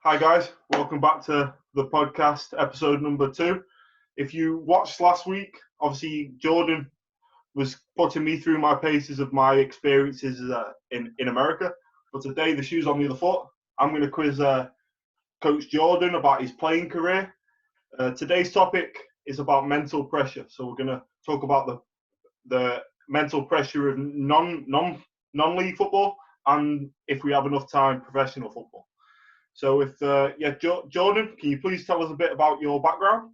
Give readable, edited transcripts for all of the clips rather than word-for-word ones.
Hi guys, welcome back to the podcast, episode number 2. If you watched last week, obviously Jordan was putting me through my paces of my experiences in America. But today, the shoe's on the other foot. I'm going to quiz Coach Jordan about his playing career. Today's topic is about mental pressure. So we're going to talk about the mental pressure of non-league football, and if we have enough time, professional football. So Jordan, can you please tell us a bit about your background?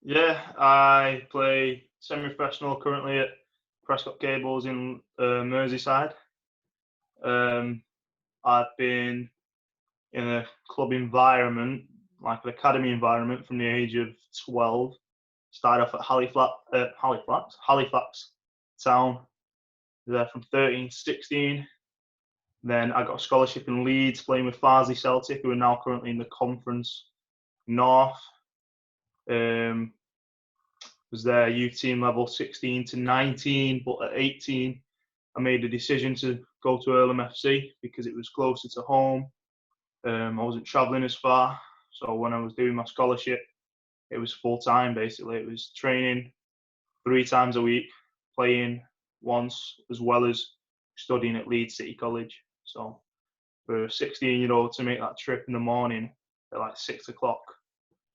Yeah, I play semi-professional currently at Prescott Cables in Merseyside. I've been in a club environment, like an academy environment, from the age of 12. Started off at Halifax Town. There from 13 to 16. Then I got a scholarship in Leeds, playing with Farsley Celtic, who are now currently in the Conference North. Was there youth team level 16 to 19, but at 18 I made a decision to go to Earlham FC because it was closer to home. I wasn't travelling as far, so when I was doing my scholarship, it was full time basically. It was training 3 times a week, playing once, as well as studying at Leeds City College. So for a 16-year-old to make that trip in the morning at like 6 o'clock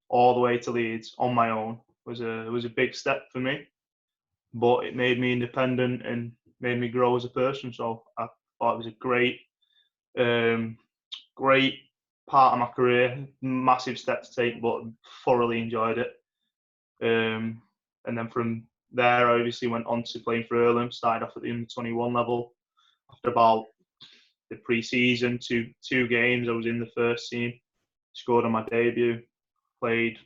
all the way to Leeds on my own was a big step for me, but it made me independent and made me grow as a person. So I thought it was a great part of my career, massive step to take, but thoroughly enjoyed it. And then from there, I obviously went on to playing for Earlham. Started off at the under-21 level. After about the pre-season, two games, I was in the first team. Scored on my debut. Played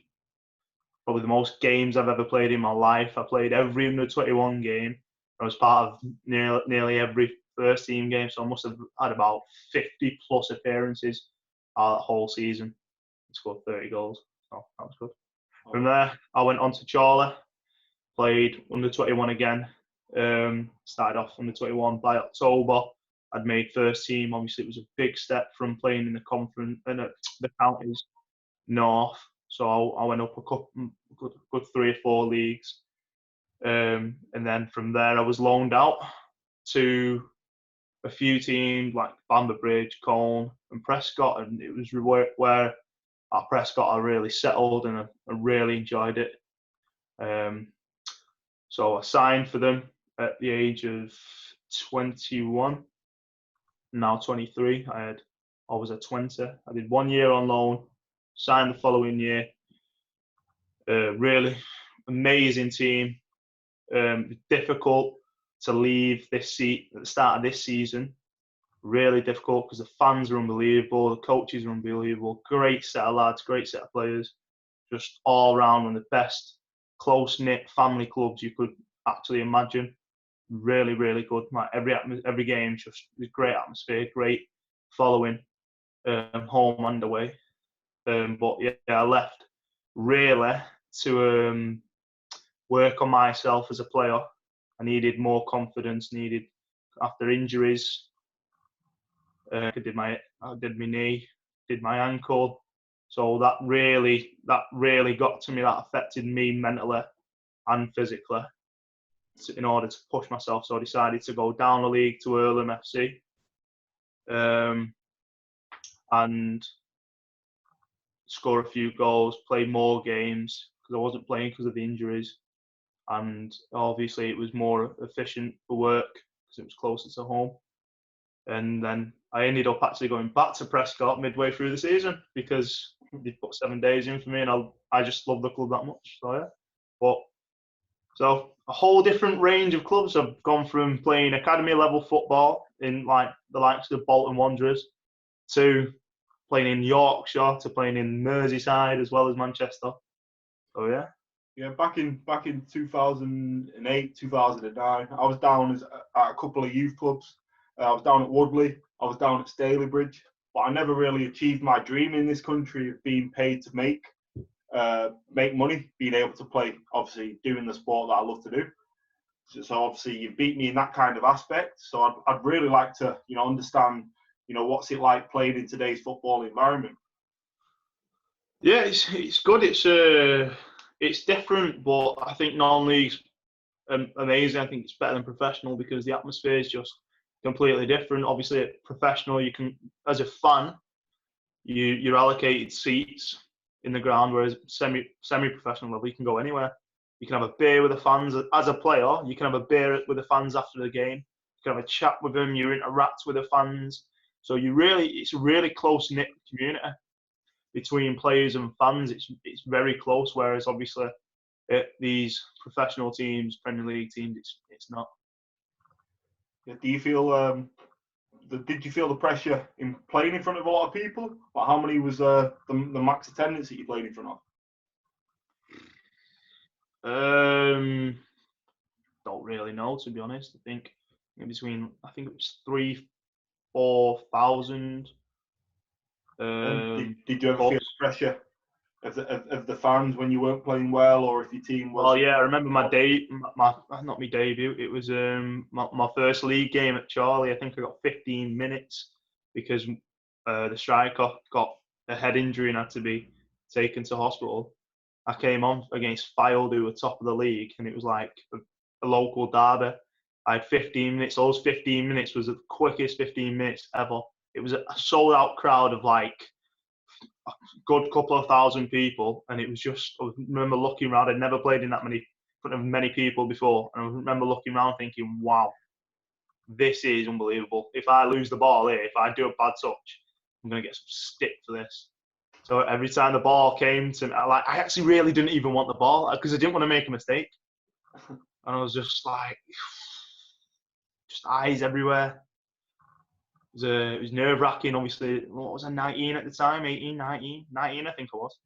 probably the most games I've ever played in my life. I played every under-21 game. I was part of nearly every first team game, so I must have had about 50 plus appearances that whole season. I scored 30 goals, so that was good. From there, I went on to Chorley, played under-21 again. Started off under-21. By October, I'd made first team. Obviously, it was a big step from playing in the conference and the counties north. So I went up a good 3 or 4 leagues, and then from there I was loaned out to a few teams like Bamber Bridge, Colne, and Prescott, and it was where at Prescott I really settled and I really enjoyed it. So I signed for them at the age of 21. Now 23. I was at 20. I did 1 year on loan. Signed the following year. Really amazing team. Difficult to leave this seat at the start of this season. Really difficult because the fans are unbelievable, the coaches are unbelievable. Great set of lads, great set of players. Just all around one of the best close-knit family clubs you could actually imagine. Really, really good. Like every game, just great atmosphere, great following, home and away. But yeah, I left really to work on myself as a player. I needed more confidence. After injuries, I did my knee, did my ankle. So that really got to me. That affected me mentally and physically. In order to push myself, so I decided to go down the league to Earlham FC, and score a few goals, play more games because I wasn't playing because of the injuries, and obviously it was more efficient for work because it was closer to home. And then I ended up actually going back to Prescott midway through the season because they put 7 days in for me, and I just love the club that much. So yeah, so a whole different range of clubs. I've gone from playing academy level football in like the likes of Bolton Wanderers to playing in Yorkshire to playing in Merseyside as well as Manchester. So yeah. Yeah, back in 2008, 2009, I was down at a couple of youth clubs. I was down at Woodley, I was down at Stalybridge, but I never really achieved my dream in this country of being paid to make money, being able to play, obviously doing the sport that I love to do. So obviously you beat me in that kind of aspect. So I'd really like to, understand what's it like playing in today's football environment? Yeah, it's good. It's different, but I think non-league's amazing. I think it's better than professional because the atmosphere is just completely different. Obviously, at professional, you can, as a fan, you're allocated seats in the ground, whereas semi-professional level, you can go anywhere. You can have a beer with the fans as a player. You can have a beer with the fans after the game. You can have a chat with them. You interact with the fans. So it's a really close knit community between players and fans. It's very close. Whereas obviously at these professional teams, Premier League teams, it's not. Do you feel did you feel the pressure in playing in front of a lot of people? Like how many was the max attendance that you played in front of? Don't really know, to be honest. I think it was 3,000-4,000. Did you ever feel the pressure of the fans when you weren't playing well, or if your team was? Well, yeah, I remember not my debut. It was my first league game at Charlie. I think I got 15 minutes because the striker got a head injury and had to be taken to hospital. I came on against Fylde, who were top of the league, and it was like a local derby. I had 15 minutes. Those 15 minutes was the quickest 15 minutes ever. It was a sold-out crowd of like a good couple of thousand people, and it was just, I remember looking around. I'd never played in front of many people before, and I remember looking around thinking, wow, this is unbelievable. If I lose the ball here, if I do a bad touch, I'm going to get some stick for this. So every time the ball came to me, I actually really didn't even want the ball because I didn't want to make a mistake. And I was just like, just eyes everywhere. It was nerve-wracking, obviously. What was I, 19 at the time? 18, 19, I think I was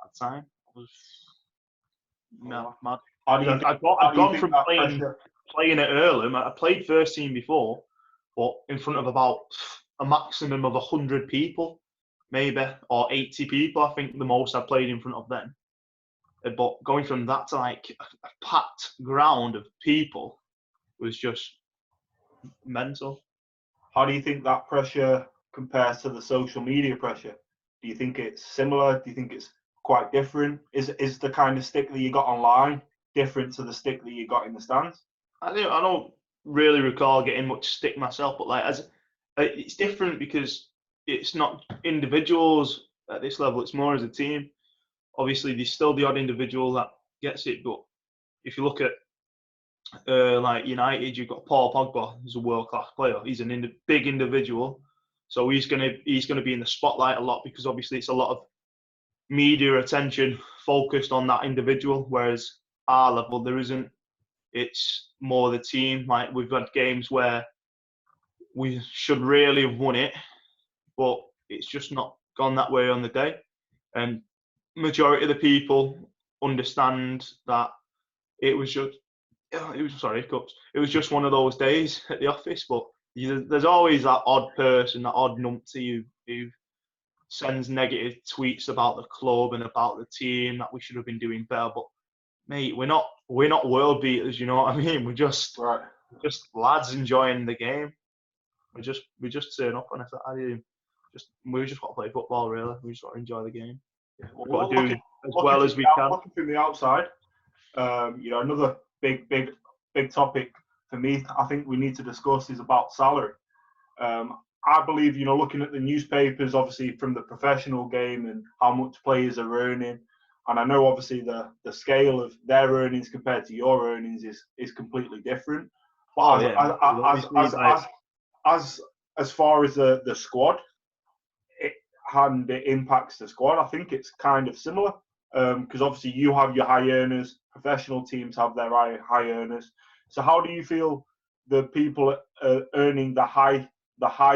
at the time. I was mad. I'd gone from playing at Earlham. I played first team before, but in front of about a maximum of 100 people, maybe, or 80 people. I think the most I played in front of then. But going from that to like a packed ground of people was just mental. How do you think that pressure compares to the social media pressure? Do you think it's similar? Do you think it's quite different? Is the kind of stick that you got online different to the stick that you got in the stands? I don't really recall getting much stick myself, but it's different because it's not individuals at this level. It's more as a team. Obviously, there's still the odd individual that gets it, but if you look at like United, you've got Paul Pogba, who's a world-class player. He's big individual, so he's gonna be in the spotlight a lot because obviously it's a lot of media attention focused on that individual. Whereas our level, there isn't. It's more the team. Like we've had games where we should really have won it, but it's just not gone that way on the day. And majority of the people understand that it was just one of those days at the office. But there's always that odd person, that odd numpty who sends negative tweets about the club and about the team that we should have been doing better. But mate, we're not world beaters, you know what I mean? We're just lads enjoying the game. We just turn up on it. We just want to play football, really. We just want to enjoy the game. Yeah, we've got to do as well as we can. Looking from the outside, another big topic for me, I think we need to discuss is about salary. I believe, looking at the newspapers, obviously from the professional game and how much players are earning, and I know obviously the scale of their earnings compared to your earnings is completely different. But as far as the squad, it impacts the squad, I think it's kind of similar. Because obviously you have your high earners, professional teams have their high earners. So how do you feel the people earning the high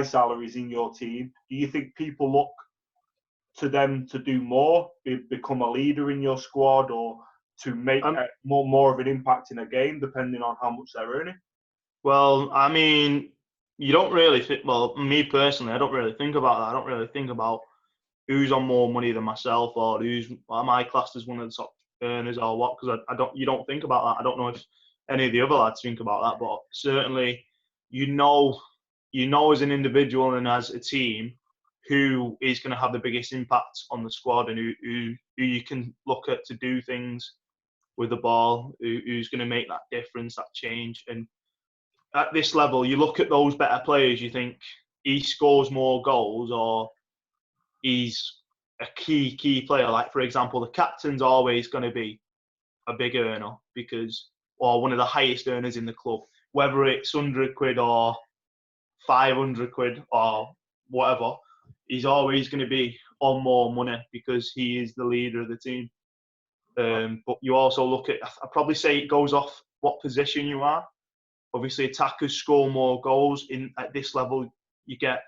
salaries in your team? Do you think people look to them to do more, become a leader in your squad, or to make more of an impact in a game, depending on how much they're earning? Well, I mean, you don't really think. Well, me personally, I don't really think about that. I don't really think about who's on more money than myself, or am I classed as one of the top earners or what? Because you don't think about that. I don't know if any of the other lads think about that, but certainly, you know as an individual and as a team who is going to have the biggest impact on the squad and who you can look at to do things with the ball, who's going to make that difference, that change. And at this level, you look at those better players, you think he scores more goals or he's a key player. Like, for example, the captain's always going to be a big earner or one of the highest earners in the club, whether it's 100 quid or 500 quid or whatever, he's always going to be on more money because he is the leader of the team. But you also look at, I'd probably say it goes off what position you are. Obviously, attackers score more goals at this level. You get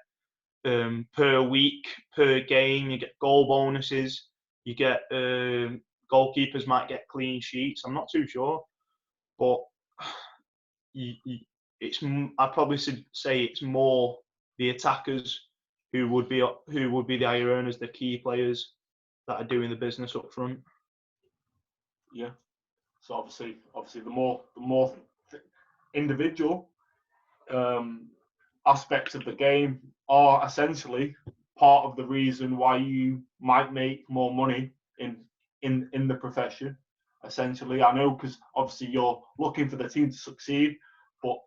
per week, per game, you get goal bonuses. You get goalkeepers might get clean sheets. I'm not too sure, but I'd probably say it's more the attackers who would be the higher earners, the key players that are doing the business up front. Yeah. So obviously, the more individual aspects of the game are essentially part of the reason why you might make more money in the profession. Essentially, I know, because obviously you're looking for the team to succeed, but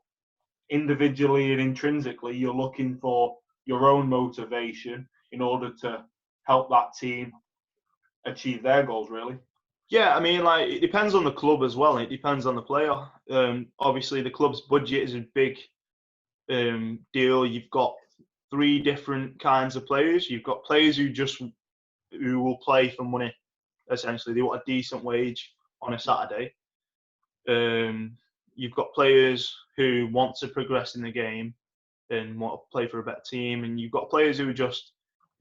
individually and intrinsically, you're looking for your own motivation in order to help that team achieve their goals, really. Yeah, I mean, like, it depends on the club as well. It depends on the player. Obviously, the club's budget is a big deal. You've got 3 different kinds of players. You've got players who will play for money. Essentially, they want a decent wage on a Saturday. You've got players who want to progress in the game and want to play for a better team, and you've got players who are just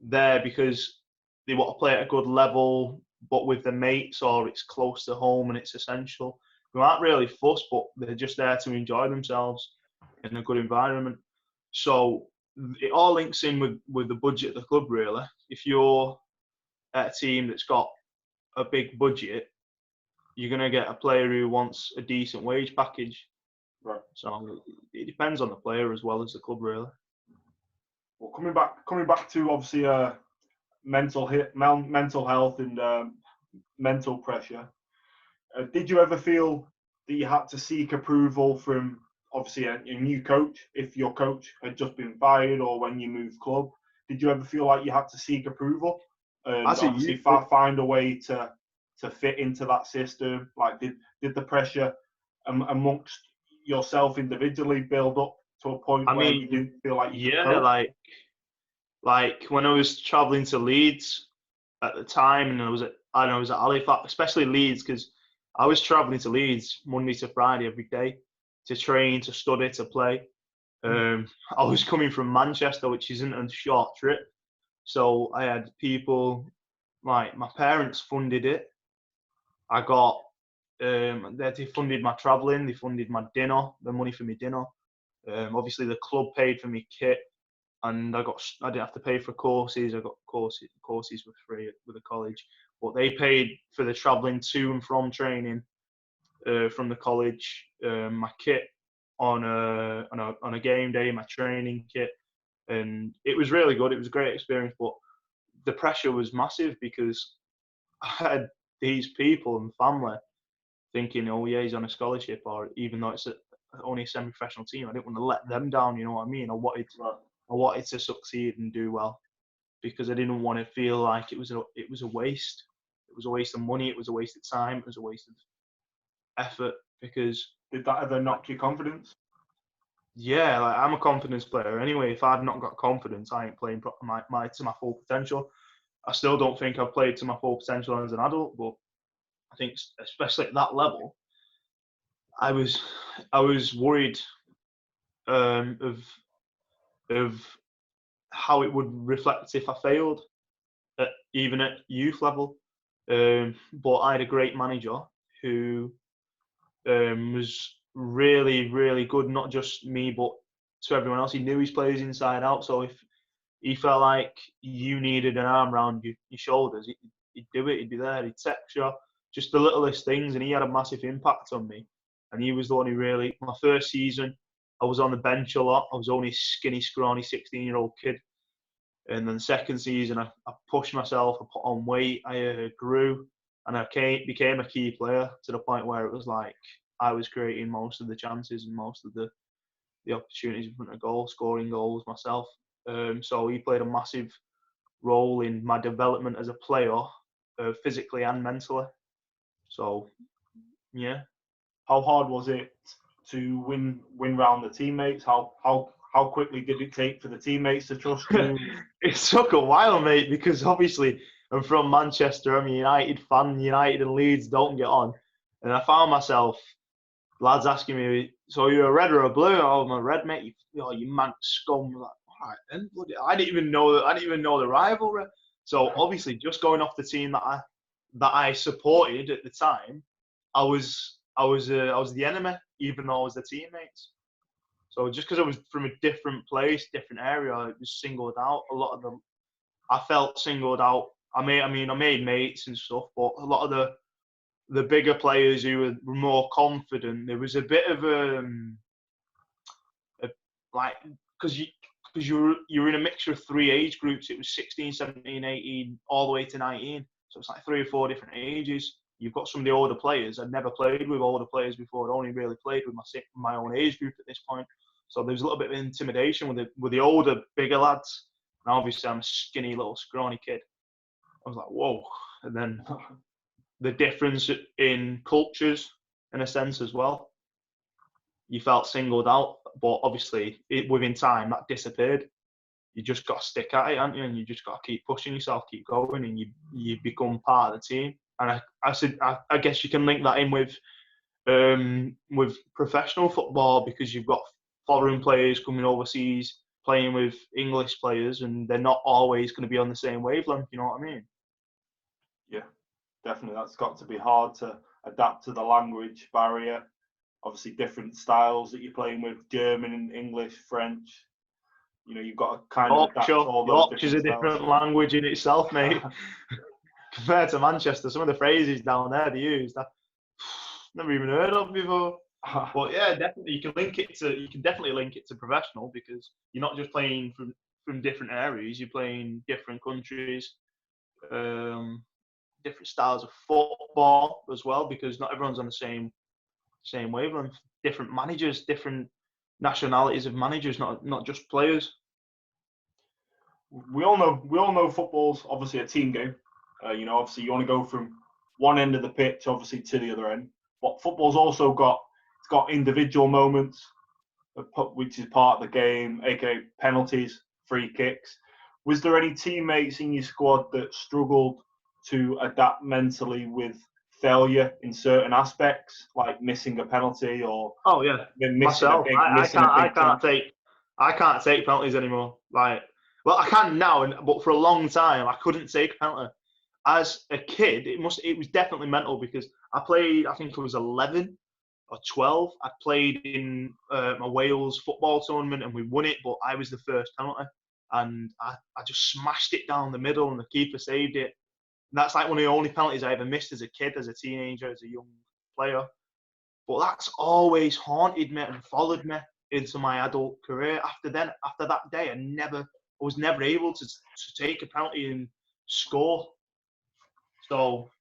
there because they want to play at a good level, but with their mates, or it's close to home and it's essential. Who aren't really fussed, but they're just there to enjoy themselves in a good environment. So it all links in with the budget of the club, really. If you're at a team that's got a big budget, you're going to get a player who wants a decent wage package. Right. So it depends on the player as well as the club, really. Well, coming back to obviously mental health and mental pressure. Did you ever feel that you had to seek approval from obviously a new coach if your coach had just been fired, or when you moved club? Did you ever feel like you had to seek approval and obviously find a way to fit into that system? Like, did the pressure amongst yourself individually build up to a point where you didn't feel like you could cope? like when I was traveling to Leeds at the time, and I was at Halifax, especially Leeds, because I was traveling to Leeds Monday to Friday every day to train, to study, to play. I was coming from Manchester, which isn't a short trip, so I had people like my parents funded it. I got they funded my travelling, they funded my dinner, the money for my dinner. Obviously, the club paid for me kit, and I didn't have to pay for courses. I got courses were free with the college, but they paid for the travelling to and from training from the college. My kit on a game day, my training kit, and it was really good. It was a great experience, but the pressure was massive because I had these people and family thinking, oh yeah, he's on a scholarship, or even though it's only a semi-professional team, I didn't want to let them down. You know what I mean? I wanted to succeed and do well because I didn't want to feel like it was a waste. It was a waste of money. It was a waste of time. It was a waste of effort. Because did that ever knock your confidence? Yeah, like, I'm a confidence player anyway. If I've not got confidence, I ain't playing to my full potential. I still don't think I've played to my full potential as an adult, but I think especially at that level, I was worried of how it would reflect if I failed, even at youth level. But I had a great manager who was really, really good, not just me, but to everyone else. He knew his players inside out. So if he felt like you needed an arm around your shoulders, he'd do it. He'd be there. He'd text you, just the littlest things. And he had a massive impact on me. And he was the one who really, my first season, I was on the bench a lot. I was only a skinny, scrawny 16-year-old kid. And then second season, I pushed myself. I put on weight. I grew, and I became a key player to the point where it was like I was creating most of the chances and most of the opportunities in front of goal, scoring goals myself. So he played a massive role in my development as a player, physically and mentally. So, yeah. How hard was it to win round the teammates? How quickly did it take for the teammates to trust you? It took a while, mate, because obviously I'm from Manchester. I'm a United fan. United and Leeds don't get on, and I found myself lads asking me, "So you're a red or a blue?" "Oh, I'm a red, mate." You man scum. Like, all right, then. I didn't even know the rivalry. So obviously, just going off the team that I supported at the time, I was the enemy, even though I was the teammates. So just because I was from a different place, different area, I was singled out. A lot of them, I felt singled out. I made mates and stuff, but a lot of the bigger players who were more confident, there was a bit of like because you're in a mixture of three age groups. It was 16, 17, 18, all the way to 19. So it's like 3 or 4 different ages. You've got some of the older players. I'd never played with older players before. I'd only really played with my own age group at this point. So there was a little bit of intimidation with the older, bigger lads. And obviously, I'm a skinny, little, scrawny kid. I was like, whoa. And then the difference in cultures, in a sense, as well. You felt singled out, but obviously, within time, that disappeared. You just got to stick at it, haven't you? And you just got to keep pushing yourself, keep going, and you become part of the team. And I guess you can link that in with professional football, because you've got foreign players coming overseas playing with English players, and they're not always going to be on the same wavelength. You know what I mean? Yeah, definitely. That's got to be hard to adapt to the language barrier. Obviously, different styles that you're playing with: German, English, French. You've got to kind of adapt to all those Yorkshire's a different different styles. language in itself, mate. Compared to Manchester, some of the phrases down there they use that never even heard of before. But yeah, definitely you can definitely link it to professional, because you're not just playing from different areas. You're playing different countries, different styles of football as well, because not everyone's on the same wavelength. Different managers, different nationalities of managers, not just players. We all know football's obviously a team game. Obviously you want to go from one end of the pitch, obviously, to the other end. But football's also got individual moments, which is part of the game, aka penalties, free kicks. Was there any teammates in your squad that struggled to adapt mentally with failure in certain aspects, like missing a penalty or Oh yeah, missing myself. I can't take penalties anymore. Well, I can now, but for a long time I couldn't take a penalty. As a kid, it was definitely mental, because I played. I think I was 11 or 12. I played in a Wales football tournament and we won it, but I was the first penalty, and I just smashed it down the middle and the keeper saved it. And that's like one of the only penalties I ever missed as a kid, as a teenager, as a young player. But that's always haunted me and followed me into my adult career. After that day, I was never able to take a penalty and score. So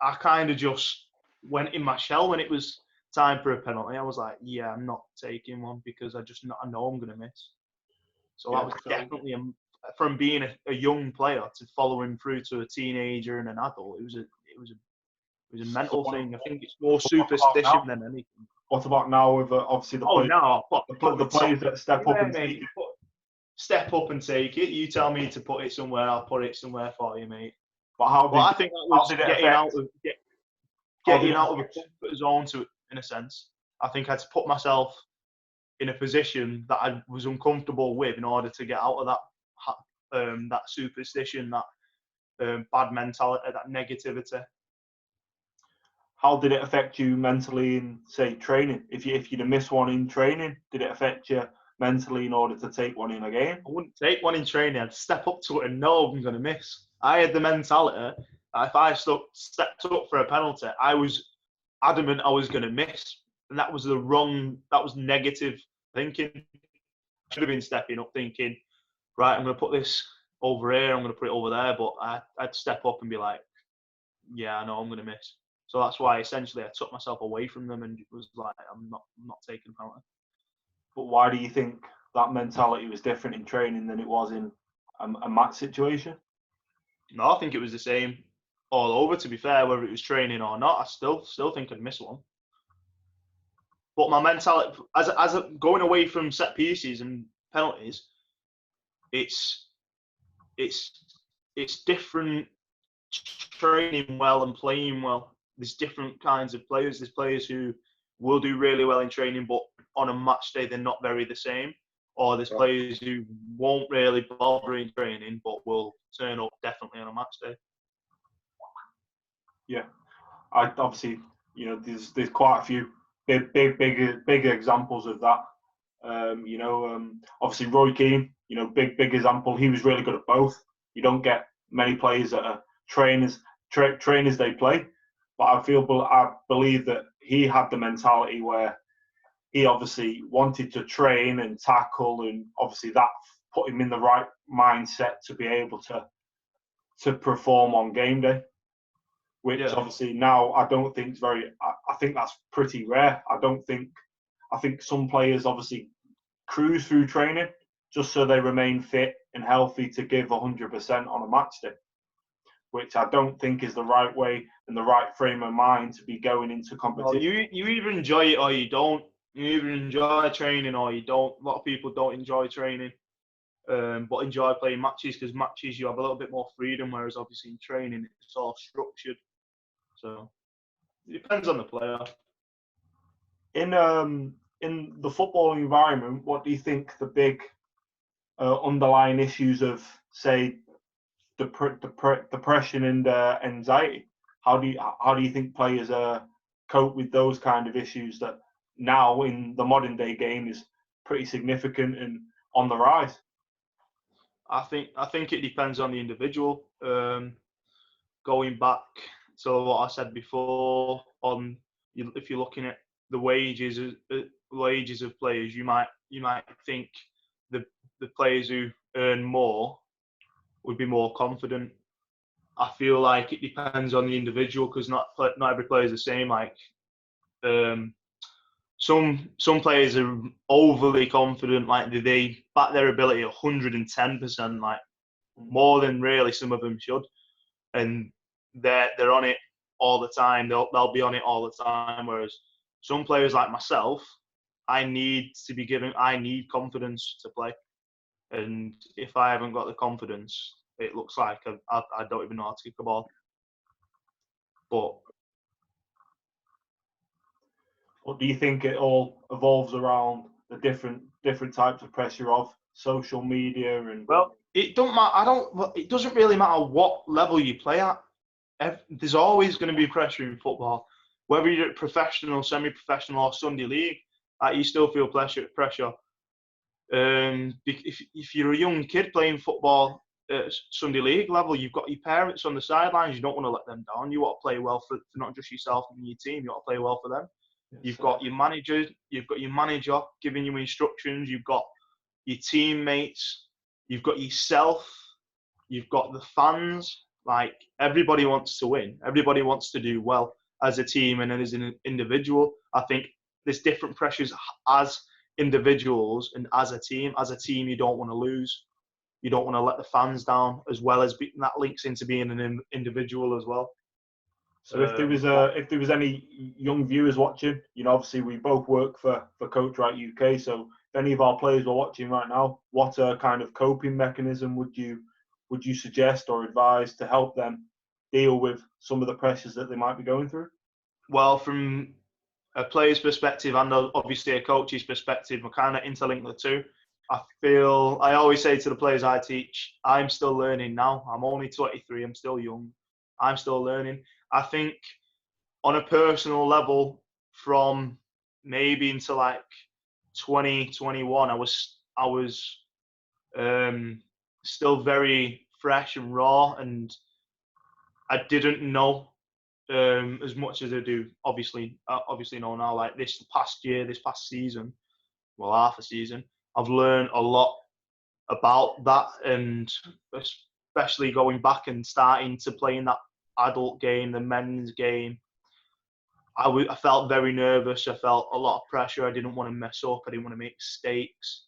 I kind of just went in my shell when it was time for a penalty. I was like, yeah, I'm not taking one, because I know I'm going to miss. So that was definitely from being a young player to following through to a teenager and an adult. It was a mental thing. I think it's more superstition than anything. What about now with obviously the players that step up and take it? Step up and take it. You tell me to put it somewhere, I'll put it somewhere for you, mate. But I think that was getting out of a comfort zone, in a sense. I think I had to put myself in a position that I was uncomfortable with in order to get out of that superstition, that bad mentality, that negativity. How did it affect you mentally in, say, training? If you'd have missed one in training, did it affect you mentally in order to take one in a game? I wouldn't take one in training. I'd step up to it and know I'm going to miss. I had the mentality that if I stepped up for a penalty, I was adamant I was going to miss. And that was negative thinking. Should have been stepping up, thinking, right, I'm going to put this over here, I'm going to put it over there, but I'd step up and be like, yeah, I know I'm going to miss. So that's why essentially I took myself away from them and was like, I'm not taking a penalty. But why do you think that mentality was different in training than it was in a match situation? No, I think it was the same all over, to be fair, whether it was training or not. I still think I'd miss one. But my mentality, as going away from set pieces and penalties, it's different training well and playing well. There's different kinds of players. There's players who will do really well in training, but on a match day they're not very the same. Or there's players who won't really bother in training, but will turn up definitely on a match day. Yeah, I obviously, there's quite a few big examples of that. Obviously Roy Keane, big example. He was really good at both. You don't get many players that are trainers they play, but I believe that he had the mentality where he obviously wanted to train and tackle, and obviously that put him in the right mindset to be able to perform on game day. Which obviously now I don't think is very. I think that's pretty rare. I think some players obviously cruise through training just so they remain fit and healthy to give 100% on a match day, which I don't think is the right way and the right frame of mind to be going into competition. Well, you either enjoy it or you don't. You either enjoy training or you don't. A lot of people don't enjoy training, but enjoy playing matches, because matches you have a little bit more freedom, whereas obviously in training it's all structured. So it depends on the player. In the football environment, what do you think the big underlying issues of, say, depression and anxiety? How do you think players cope with those kind of issues that now in the modern day game is pretty significant and on the rise? I think it depends on the individual. Going back to what I said before, if you're looking at the wages of players, you might think the players who earn more would be more confident. I feel like it depends on the individual, because not every player is the same. Like some players are overly confident, like they back their ability 110%, like more than really some of them should, and they're on it all the time. They'll be on it all the time. Whereas some players like myself, I need confidence to play, and if I haven't got the confidence, it looks like I don't even know how to kick a ball. But what do you think it all evolves around the different types of pressure of social media and? Well, it don't matter. It doesn't really matter what level you play at. There's always going to be pressure in football, whether you're at professional, semi-professional, or Sunday league. You still feel pressure. If you're a young kid playing football at Sunday league level, you've got your parents on the sidelines. You don't want to let them down. You want to play well for not just yourself and your team. You want to play well for them. Yes, you've got your manager. You've got your manager giving you instructions. You've got your teammates. You've got yourself. You've got the fans. Like, everybody wants to win. Everybody wants to do well as a team and as an individual. I think there's different pressures as individuals and as a team. As a team, you don't want to lose. You don't want to let the fans down, as well as that links into being an individual as well. So if there was any young viewers watching, obviously we both work for Coach Right UK. So if any of our players were watching right now, what kind of coping mechanism would you suggest or advise to help them deal with some of the pressures that they might be going through? Well, from a player's perspective and obviously a coach's perspective, we kind of interlink the two. I always say to the players I teach, I'm still learning now. I'm only 23. I'm still young. I'm still learning. I think on a personal level, from maybe into like 2021, I was still very fresh and raw, and I didn't know as much as I do. Obviously know now. Like this past season, well, half a season, I've learned a lot about that, and especially going back and starting to play in that adult game, the men's game. I felt very nervous. I felt a lot of pressure. I didn't want to mess up. I didn't want to make mistakes.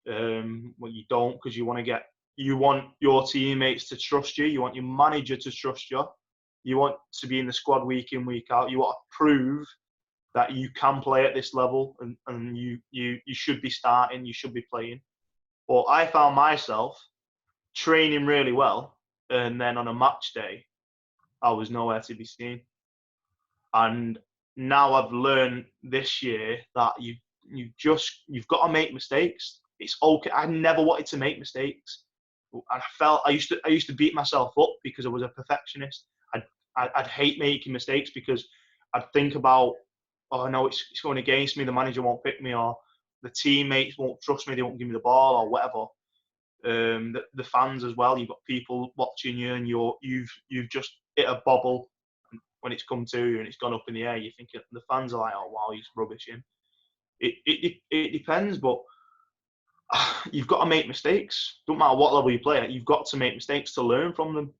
Well, you don't, because you want your teammates to trust you. You want your manager to trust you. You want to be in the squad week in, week out. You want to prove that you can play at this level, and you should be starting. You should be playing. But I found myself training really well, and then on a match day, I was nowhere to be seen. And now I've learned this year that you've got to make mistakes. It's okay. I never wanted to make mistakes. And I used to beat myself up because I was a perfectionist. I'd hate making mistakes because I'd think about, oh no, it's going against me. The manager won't pick me, or the teammates won't trust me. They won't give me the ball, or whatever. The fans as well. You've got people watching you, and you've just hit a bobble when it's come to you and it's gone up in the air. You think the fans are like, oh wow, he's rubbish him. It depends, but you've got to make mistakes. Don't matter what level you play at, you've got to make mistakes to learn from them.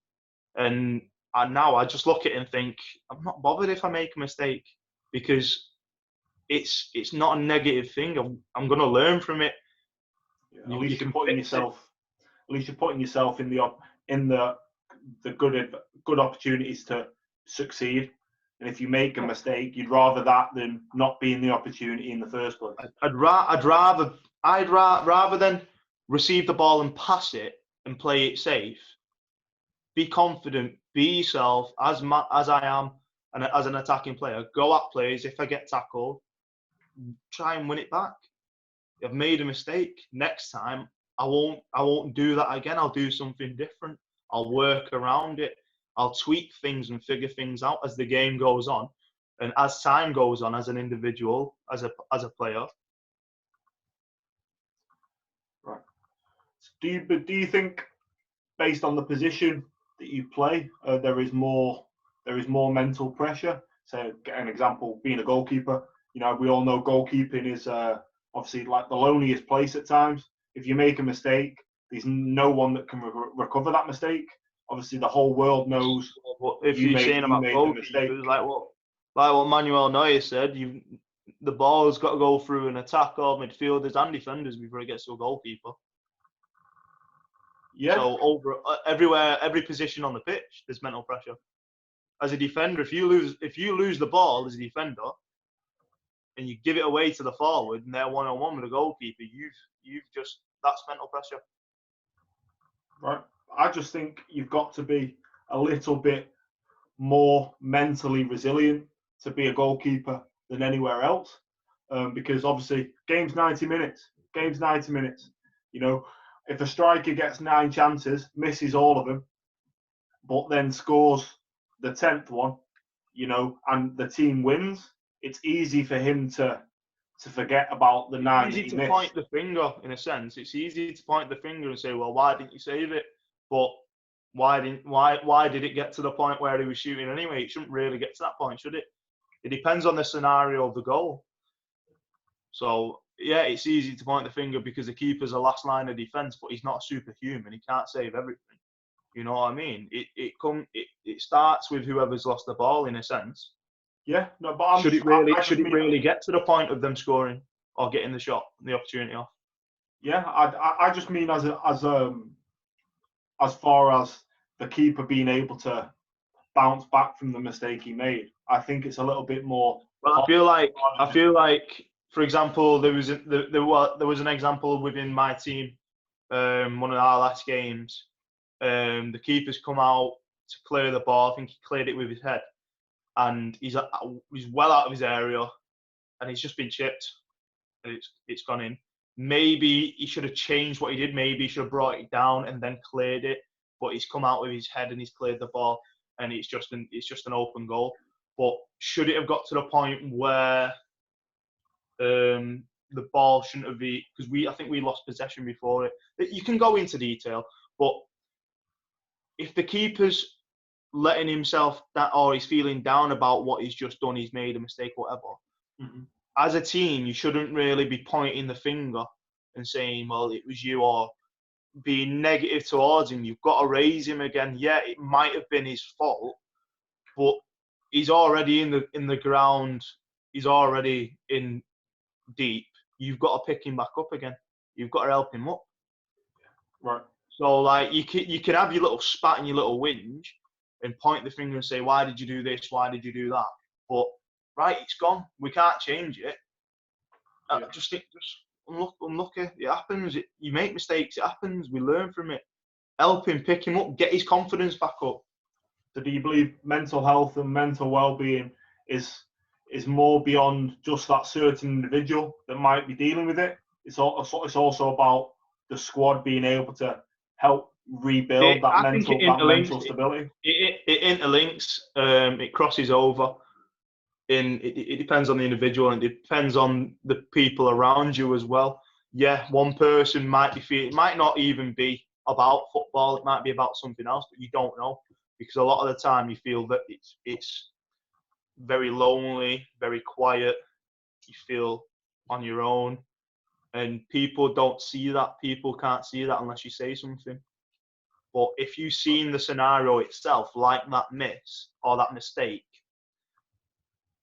And now I just look at it and think, I'm not bothered if I make a mistake, because it's not a negative thing. I'm going to learn from it. Yeah, at least you're putting yourself in the good opportunities to succeed. And if you make a mistake, you'd rather that than not be in the opportunity in the first place. I'd rather than receive the ball and pass it and play it safe. Be confident, be yourself as I am, and as an attacking player. Go at plays. If I get tackled, try and win it back. I've made a mistake. Next time, I won't do that again. I'll do something different. I'll work around it. I'll tweak things and figure things out as the game goes on, and as time goes on, as an individual, as a player. Right. Do you think, based on the position that you play, there is more mental pressure? So, get an example, being a goalkeeper. You know, we all know goalkeeping is obviously like the loneliest place at times. If you make a mistake, there's no one that can recover that mistake. Obviously, the whole world knows. But if you're saying about goalkeepers, like what Manuel Neuer said, the ball's got to go through an attacker, midfielders, and defenders before it gets to a goalkeeper. Yeah. So everywhere, every position on the pitch, there's mental pressure. As a defender, if you lose the ball as a defender, and you give it away to the forward, and they're 1-on-1 with a goalkeeper, that's mental pressure. Right. I just think you've got to be a little bit more mentally resilient to be a goalkeeper than anywhere else, because obviously game's 90 minutes. You know, if a striker gets 9 chances, misses all of them, but then scores the 10th one, you know, and the team wins, it's easy for him to forget about the 9 that he missed. It's easy to point the finger, in a sense. It's easy to point the finger and say, well, why didn't you save it? But why did it get to the point where he was shooting anyway? It shouldn't really get to that point, should it? It depends on the scenario of the goal. So, yeah, it's easy to point the finger because the keeper's a last line of defence, but he's not a superhuman. He can't save everything. You know what I mean? It starts with whoever's lost the ball, in a sense. Yeah, no, but should it really get to the point of them scoring or getting the shot, the opportunity off? Yeah, I just mean as far as the keeper being able to bounce back from the mistake he made. I think it's a little bit more. Well, I feel like, for example, there was an example within my team, one of our last games. The keeper's come out to clear the ball. I think he cleared it with his head, and he's well out of his area, and he's just been chipped, and it's gone in. Maybe he should have changed what he did. Maybe he should have brought it down and then cleared it. But he's come out with his head and he's cleared the ball, and it's just an open goal. But should it have got to the point where the ball shouldn't have been, because I think we lost possession before it. You can go into detail, but if the keeper's letting himself that, or he's feeling down about what he's just done, he's made a mistake, whatever. Mm-hmm. as a team, you shouldn't really be pointing the finger and saying, well, it was you, or being negative towards him. You've got to raise him again. Yeah, it might have been his fault, but he's already in the ground. He's already in deep. You've got to pick him back up again. You've got to help him up. Right. So like you can have your little spat and your little whinge and point the finger and say, why did you do this? Why did you do that? But right, it's gone. We can't change it. Just unlucky. It happens. You make mistakes. It happens. We learn from it. Help him, pick him up, get his confidence back up. So do you believe mental health and mental well-being is more beyond just that certain individual that might be dealing with it? It's also about the squad being able to help rebuild that mental stability. It interlinks. It crosses over. It depends on the individual, and it depends on the people around you as well. Yeah, one person might be feeling. It might not even be about football. It might be about something else, but you don't know, because a lot of the time you feel that it's very lonely, very quiet. You feel on your own, and people don't see that. People can't see that unless you say something. But if you've seen the scenario itself, like that miss or that mistake,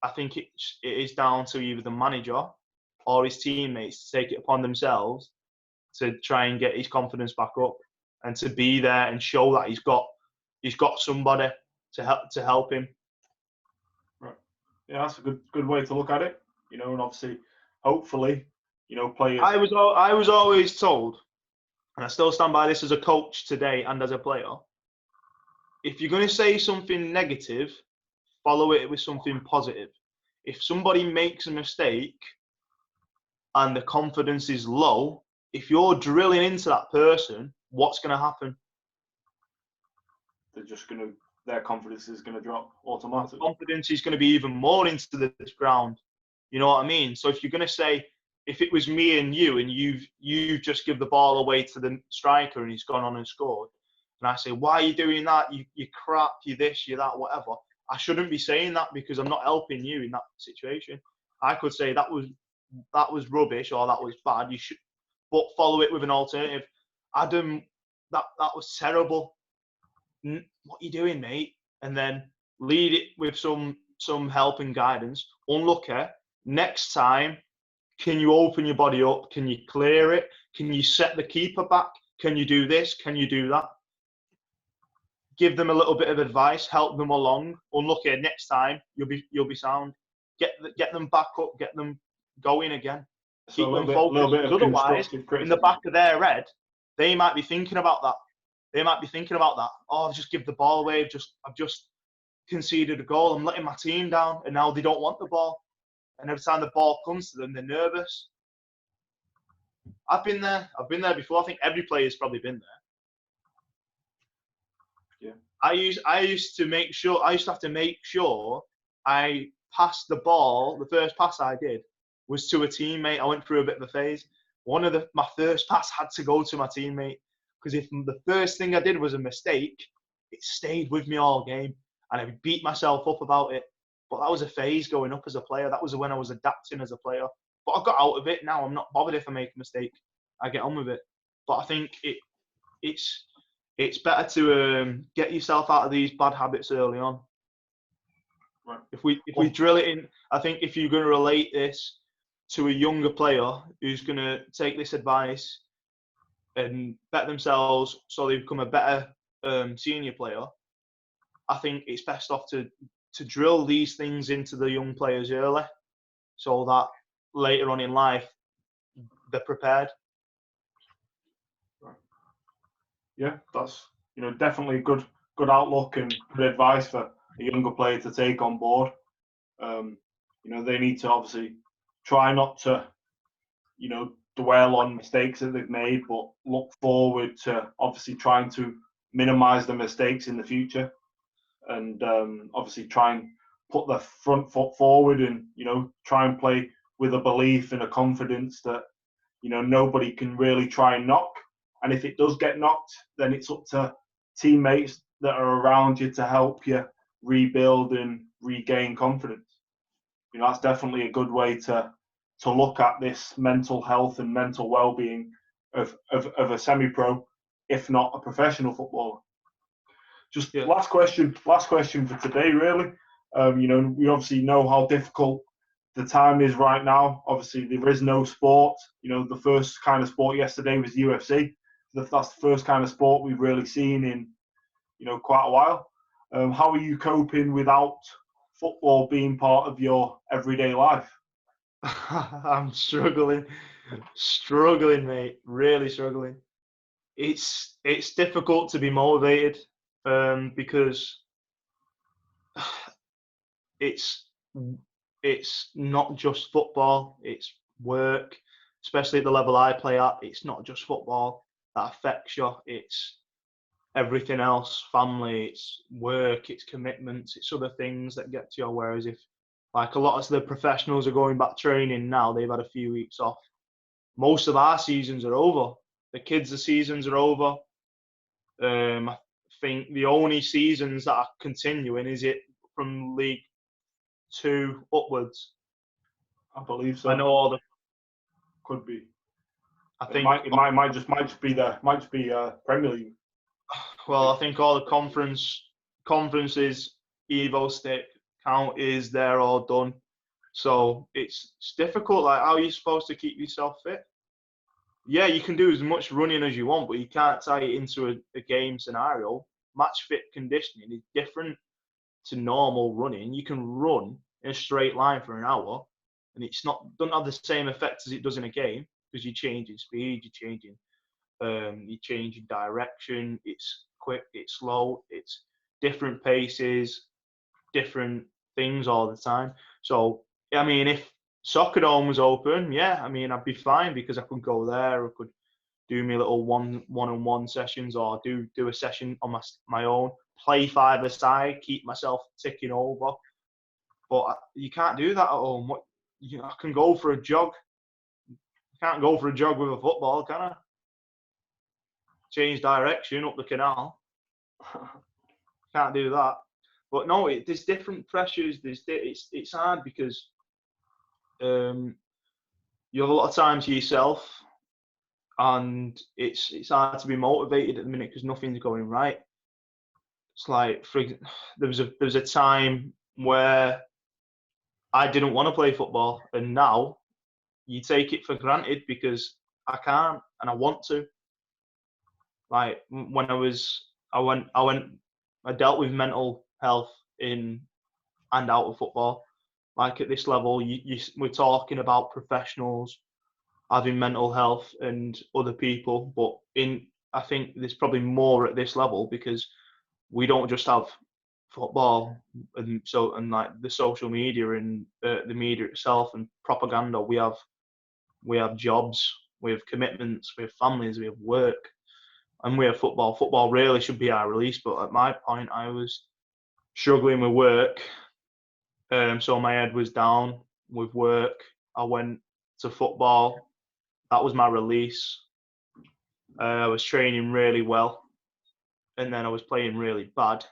I think it is down to either the manager or his teammates to take it upon themselves to try and get his confidence back up and to be there and show that he's got somebody to help him. Right. Yeah, that's a good way to look at it. And obviously, hopefully, players. I was always told, and I still stand by this as a coach today and as a player. If you're going to say something negative, follow it with something positive. If somebody makes a mistake and the confidence is low, if you're drilling into that person, what's going to happen? Their confidence is going to drop automatically. Confidence is going to be even more into the ground. You know what I mean? So if you're going to say, if it was me and you just give the ball away to the striker and he's gone on and scored, and I say, why are you doing that? You crap, you this, you that, whatever. I shouldn't be saying that because I'm not helping you in that situation. I could say that was rubbish or that was bad. You should, but follow it with an alternative. Adam, that was terrible. What are you doing, mate? And then lead it with some help and guidance. Unlucky. Next time, can you open your body up? Can you clear it? Can you set the keeper back? Can you do this? Can you do that? Give them a little bit of advice, help them along. Unlucky, next time you'll be sound. Get them back up, get them going again. Keep them focused. Otherwise, in the back of their head, they might be thinking about that. Oh, I've just give the ball away. I've just conceded a goal. I'm letting my team down, and now they don't want the ball. And every time the ball comes to them, they're nervous. I've been there before. I think every player's probably been there. Yeah. I used to have to make sure I passed the ball. The first pass I did was to a teammate. I went through a bit of a phase. My first pass had to go to my teammate, because if the first thing I did was a mistake, it stayed with me all game, and I beat myself up about it. But that was a phase going up as a player. That was when I was adapting as a player. But I got out of it. Now I'm not bothered if I make a mistake. I get on with it. But I think it's better to get yourself out of these bad habits early on. Right. If we drill it in, I think if you're going to relate this to a younger player who's going to take this advice and bet themselves so they become a better senior player, I think it's best off to drill these things into the young players early, so that later on in life they're prepared. Yeah, that's definitely good outlook and good advice for a younger player to take on board. They need to obviously try not to dwell on mistakes that they've made, but look forward to obviously trying to minimize the mistakes in the future, and obviously try and put the front foot forward, and try and play with a belief and a confidence that nobody can really try and knock. And if it does get knocked, then it's up to teammates that are around you to help you rebuild and regain confidence. That's definitely a good way to to look at this mental health and mental well-being of a semi-pro, if not a professional footballer. Just last question for today, really. We obviously know how difficult the time is right now. Obviously, there is no sport. The first kind of sport yesterday was UFC. That's the first kind of sport we've really seen in, quite a while. How are you coping without football being part of your everyday life? I'm struggling, mate. Really struggling. It's difficult to be motivated because it's not just football. It's work, especially at the level I play at. It's not just football that affects you. It's everything else, family, it's work, it's commitments, it's other things that get to you. Whereas if, like, a lot of the professionals are going back training now, they've had a few weeks off. Most of our seasons are over. The kids' seasons are over. I think the only seasons that are continuing is it from League 2 upwards. I believe so. I know all the could be. I think it might just be Premier League. Well, I think all the conferences, Evo Stick, counties, they're all done. So it's difficult. Like, how are you supposed to keep yourself fit? Yeah, you can do as much running as you want, but you can't tie it into a game scenario. Match fit conditioning is different to normal running. You can run in a straight line for an hour, and doesn't have the same effect as it does in a game, because you're changing speed, you're changing direction. It's quick, it's slow, it's different paces, different things all the time. So, I mean, if Soccer Dome was open, yeah, I mean, I'd be fine, because I could go there, I could do me little one-on-one sessions, or do a session on my own, play five-a-side, keep myself ticking over. But you can't do that at home. I can go for a jog. I can't go for a jog with a football, can I? Change direction up the canal. Can't do that. But no, there's different pressures. It's hard because you have a lot of time to yourself, and it's hard to be motivated at the minute because nothing's going right. It's like, there was a time where I didn't want to play football, and now you take it for granted because I can't and I want to. Like, when I dealt with mental health in and out of football. Like, at this level, we're talking about professionals having mental health and other people, but I think there's probably more at this level, because we don't just have football and like the social media and the media itself and propaganda. We have jobs, we have commitments, we have families, we have work, and we have football. Football really should be our release, but at my point, I was struggling with work. So my head was down with work. I went to football. That was my release. I was training really well, and then I was playing really bad,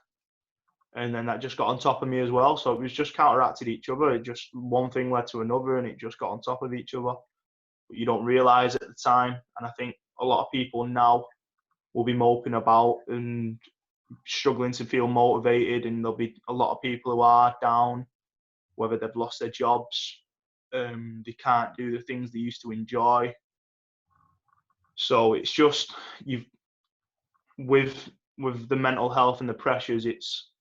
and then that just got on top of me as well. So it was just counteracted each other. It just, one thing led to another, and it just got on top of each other. But you don't realise at the time. And I think a lot of people now will be moping about and struggling to feel motivated, and there'll be a lot of people who are down, whether they've lost their jobs, they can't do the things they used to enjoy. So it's just, with the mental health and the pressures, it's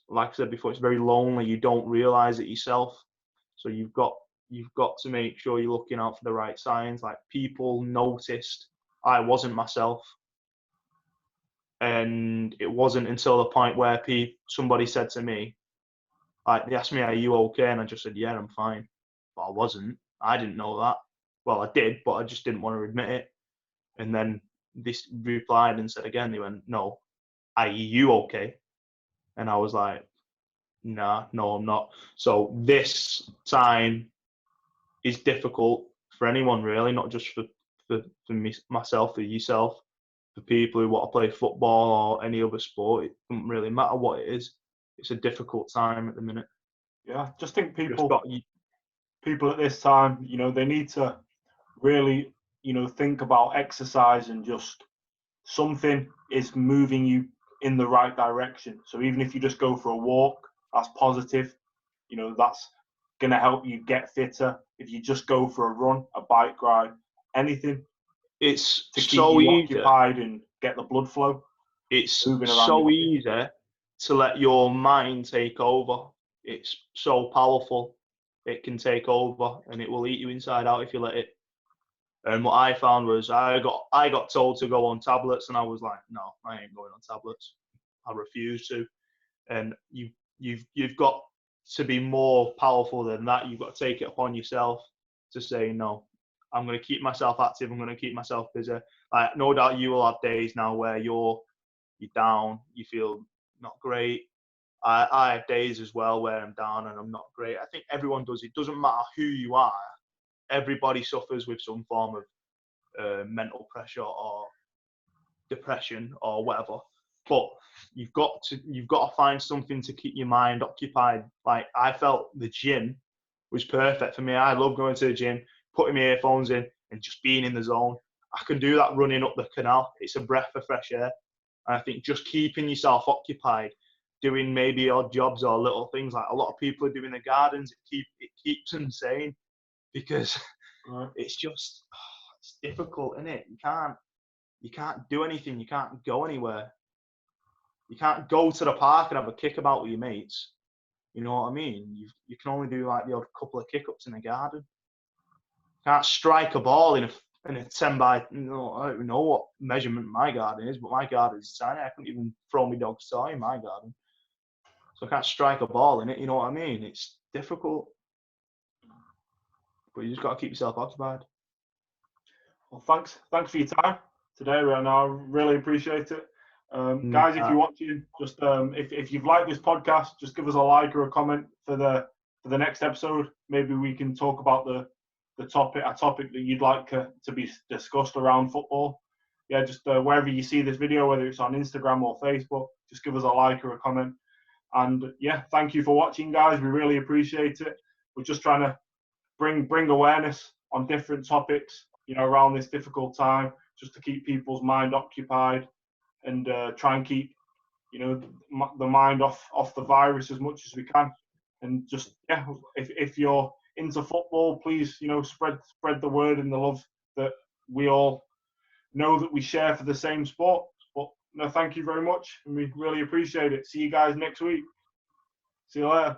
like I said before, it's very lonely. You don't realise it yourself. So you've got to make sure you're looking out for the right signs. Like, people noticed I wasn't myself, and it wasn't until the point where somebody said to me, like, they asked me, "Are you okay?" And I just said, "Yeah, I'm fine." But I wasn't. I didn't know that. Well, I did, but I just didn't want to admit it. And then this replied and said again, they went, "No, are you okay?" And I was like, "Nah, no, I'm not." So this time is difficult for anyone, really, not just for me, myself, for yourself, for people who want to play football or any other sport. It doesn't really matter what it is. It's a difficult time at the minute. Yeah, just think people people at this time, you know, they need to really, you know, think about exercise and just something is moving you in the right direction. So even if you just go for a walk, that's positive. You know, that's going to help you get fitter. If you just go for a run, a bike ride, anything It's to keep so you easy. occupied and get the blood flow It's moving around your so body. easy to let your mind take over. It's so powerful. It can take over and it will eat you inside out if you let it. And what I found was I got told to go on tablets, and I was like, no, I ain't going on tablets. I refuse to. And you've got to be more powerful than that. You've got to take it upon yourself to say, no, I'm going to keep myself active. I'm going to keep myself busy. Like, no doubt you will have days now where you're down, you feel not great. I have days as well where I'm down and I'm not great. I think everyone does. It doesn't matter who you are. Everybody suffers with some form of mental pressure or depression or whatever. But you've got to find something to keep your mind occupied. Like, I felt the gym was perfect for me. I love going to the gym, putting my earphones in and just being in the zone. I can do that running up the canal. It's a breath of fresh air. And I think just keeping yourself occupied, doing maybe odd jobs or little things like a lot of people are doing the gardens, it keeps them sane, because it's just it's difficult, isn't it? You can't do anything. You can't go anywhere. You can't go to the park and have a kickabout with your mates. You know what I mean? You can only do like the odd couple of kick-ups in the garden. You can't strike a ball in a 10 by, you know, I don't know what measurement my garden is, but my garden is tiny. I couldn't even throw my dog's toy in my garden. So I can't strike a ball in it, you know what I mean? It's difficult. But you just got to keep yourself occupied. Well, thanks for your time today, and I really appreciate it. Guys, if you're watching, just if you've liked this podcast, just give us a like or a comment for the next episode. Maybe we can talk about a topic that you'd like to be discussed around football. Yeah, just wherever you see this video, whether it's on Instagram or Facebook, just give us a like or a comment. And yeah, thank you for watching, guys. We really appreciate it. We're just trying to bring awareness on different topics, you know, around this difficult time, just to keep people's mind occupied and try and keep, you know, the mind off the virus as much as we can. And just, yeah, if you're into football, please, you know, spread the word and the love that we all know that we share for the same sport. But no, thank you very much, and we really appreciate it. See you guys next week. See you later.